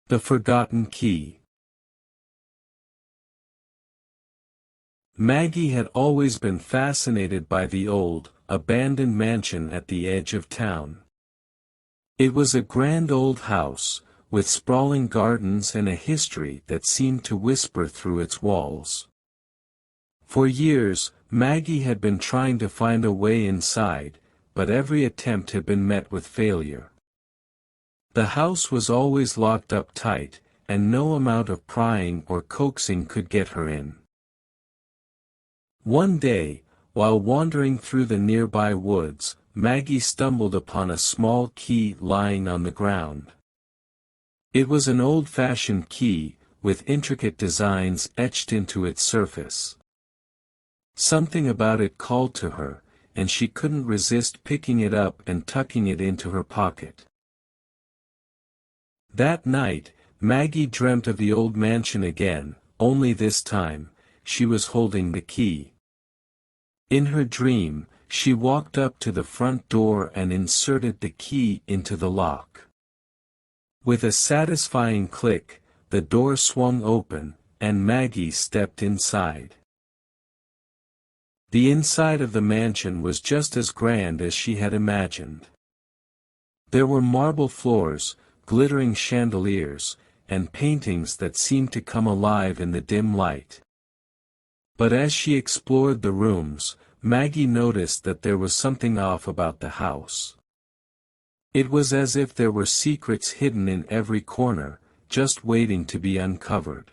The Forgotten Key. Maggie had always been fascinated by the old, abandoned mansion at the edge of town. It was a grand old house, with sprawling gardens and a history that seemed to whisper through its walls. For years, Maggie had been trying to find a way inside, but every attempt had been met with failure. The house was always locked up tight, and no amount of prying or coaxing could get her in. One day, while wandering through the nearby woods, Maggie stumbled upon a small key lying on the ground. It was an old-fashioned key, with intricate designs etched into its surface. Something about it called to her, and she couldn't resist picking it up and tucking it into her pocket. That night, Maggie dreamt of the old mansion again, only this time, she was holding the key. In her dream, she walked up to the front door and inserted the key into the lock. With a satisfying click, the door swung open, and Maggie stepped inside. The inside of the mansion was just as grand as she had imagined. There were marble floors, glittering chandeliers, and paintings that seemed to come alive in the dim light. But as she explored the rooms, Maggie noticed that there was something off about the house. It was as if there were secrets hidden in every corner, just waiting to be uncovered.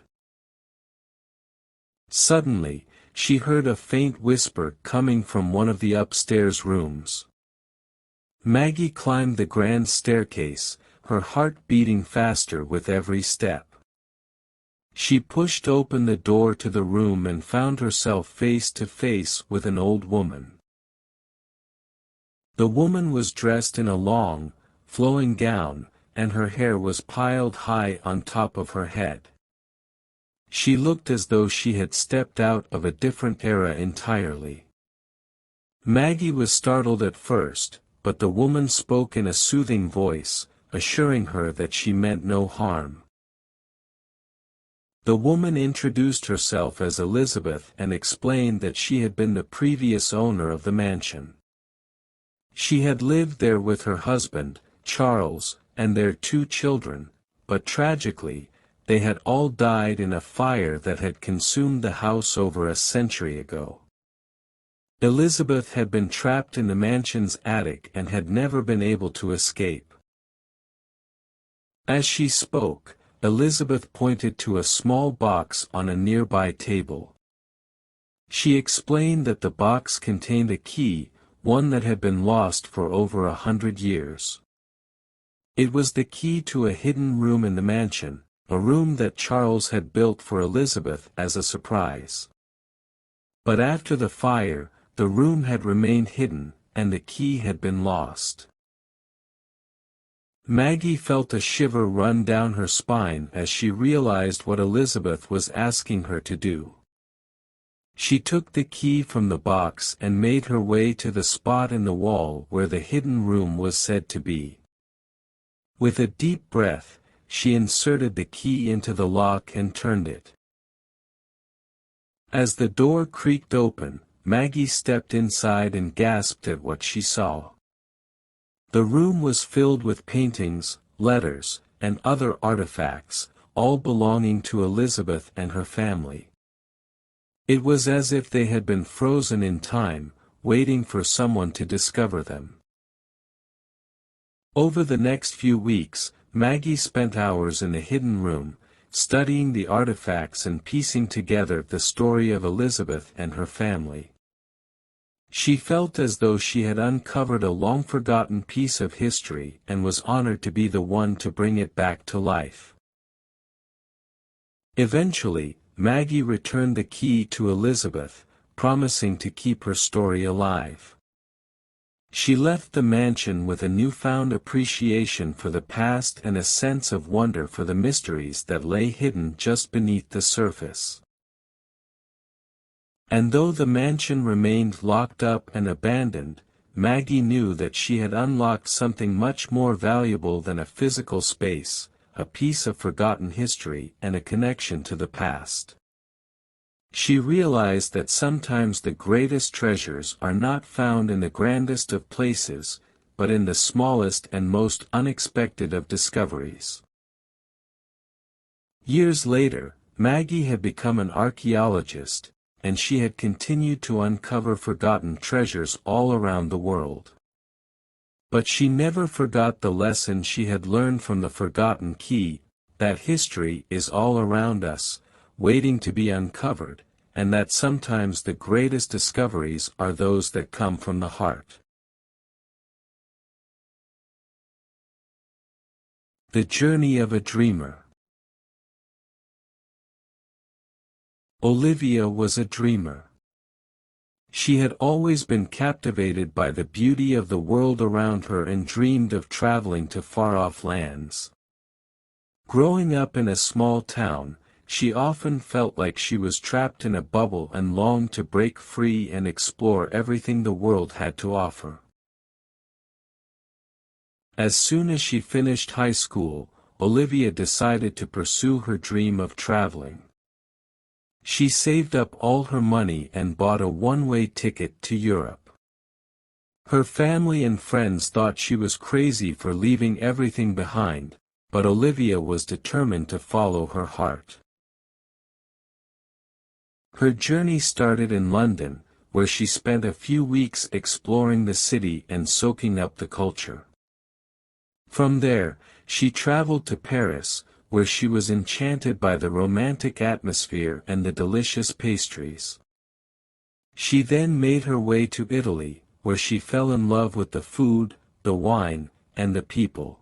Suddenly, she heard a faint whisper coming from one of the upstairs rooms. Maggie climbed the grand staircase, her heart beating faster with every step. She pushed open the door to the room and found herself face to face with an old woman. The woman was dressed in a long, flowing gown, and her hair was piled high on top of her head. She looked as though she had stepped out of a different era entirely. Maggie was startled at first, but the woman spoke in a soothing voice, assuring her that she meant no harm. The woman introduced herself as Elizabeth and explained that she had been the previous owner of the mansion. She had lived there with her husband, Charles, and their 2 children, but tragically, they had all died in a fire that had consumed the house over a century ago. Elizabeth had been trapped in the mansion's attic and had never been able to escape. As she spoke, Elizabeth pointed to a small box on a nearby table. She explained that the box contained a key, one that had been lost for over 100 years. It was the key to a hidden room in the mansion, a room that Charles had built for Elizabeth as a surprise. But after the fire, the room had remained hidden, and the key had been lost. Maggie felt a shiver run down her spine as she realized what Elizabeth was asking her to do. She took the key from the box and made her way to the spot in the wall where the hidden room was said to be. With a deep breath, she inserted the key into the lock and turned it. As the door creaked open, Maggie stepped inside and gasped at what she saw. The room was filled with paintings, letters, and other artifacts, all belonging to Elizabeth and her family. It was as if they had been frozen in time, waiting for someone to discover them. Over the next few weeks, Maggie spent hours in the hidden room, studying the artifacts and piecing together the story of Elizabeth and her family. She felt as though she had uncovered a long-forgotten piece of history and was honored to be the one to bring it back to life. Eventually, Maggie returned the key to Elizabeth, promising to keep her story alive. She left the mansion with a newfound appreciation for the past and a sense of wonder for the mysteries that lay hidden just beneath the surface. And though the mansion remained locked up and abandoned, Maggie knew that she had unlocked something much more valuable than a physical space, a piece of forgotten history and a connection to the past. She realized that sometimes the greatest treasures are not found in the grandest of places, but in the smallest and most unexpected of discoveries. Years later, Maggie had become an archaeologist, and she had continued to uncover forgotten treasures all around the world. But she never forgot the lesson she had learned from the forgotten key, that history is all around us, waiting to be uncovered, and that sometimes the greatest discoveries are those that come from the heart. The Journey of a Dreamer. Olivia was a dreamer. She had always been captivated by the beauty of the world around her and dreamed of traveling to far-off lands. Growing up in a small town, she often felt like she was trapped in a bubble and longed to break free and explore everything the world had to offer. As soon as she finished high school, Olivia decided to pursue her dream of traveling. She saved up all her money and bought a one-way ticket to Europe. Her family and friends thought she was crazy for leaving everything behind, but Olivia was determined to follow her heart. Her journey started in London, where she spent a few weeks exploring the city and soaking up the culture. From there, she traveled to Paris, where she was enchanted by the romantic atmosphere and the delicious pastries. She then made her way to Italy, where she fell in love with the food, the wine, and the people.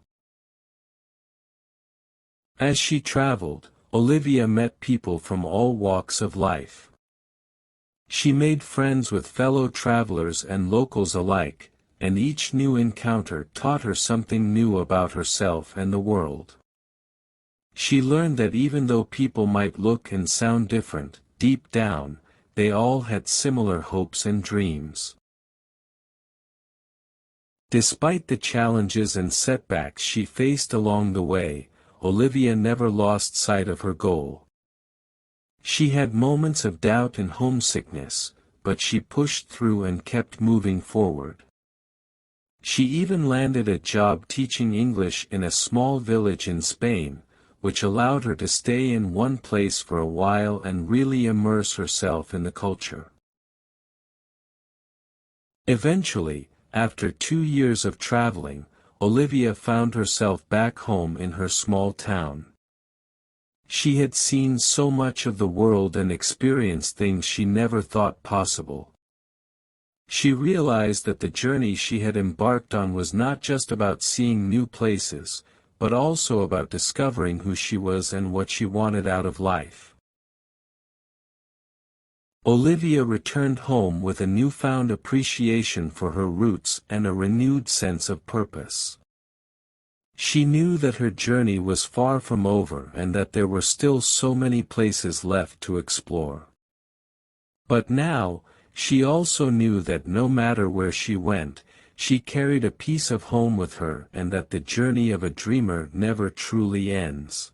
As she traveled, Olivia met people from all walks of life. She made friends with fellow travelers and locals alike, and each new encounter taught her something new about herself and the world. She learned that even though people might look and sound different, deep down, they all had similar hopes and dreams. Despite the challenges and setbacks she faced along the way, Olivia never lost sight of her goal. She had moments of doubt and homesickness, but she pushed through and kept moving forward. She even landed a job teaching English in a small village in Spain, which allowed her to stay in one place for a while and really immerse herself in the culture. Eventually, after 2 years of traveling, Olivia found herself back home in her small town. She had seen so much of the world and experienced things she never thought possible. She realized that the journey she had embarked on was not just about seeing new places, but also about discovering who she was and what she wanted out of life. Olivia returned home with a newfound appreciation for her roots and a renewed sense of purpose. She knew that her journey was far from over and that there were still so many places left to explore. But now, she also knew that no matter where she went, she carried a piece of home with her and that the journey of a dreamer never truly ends.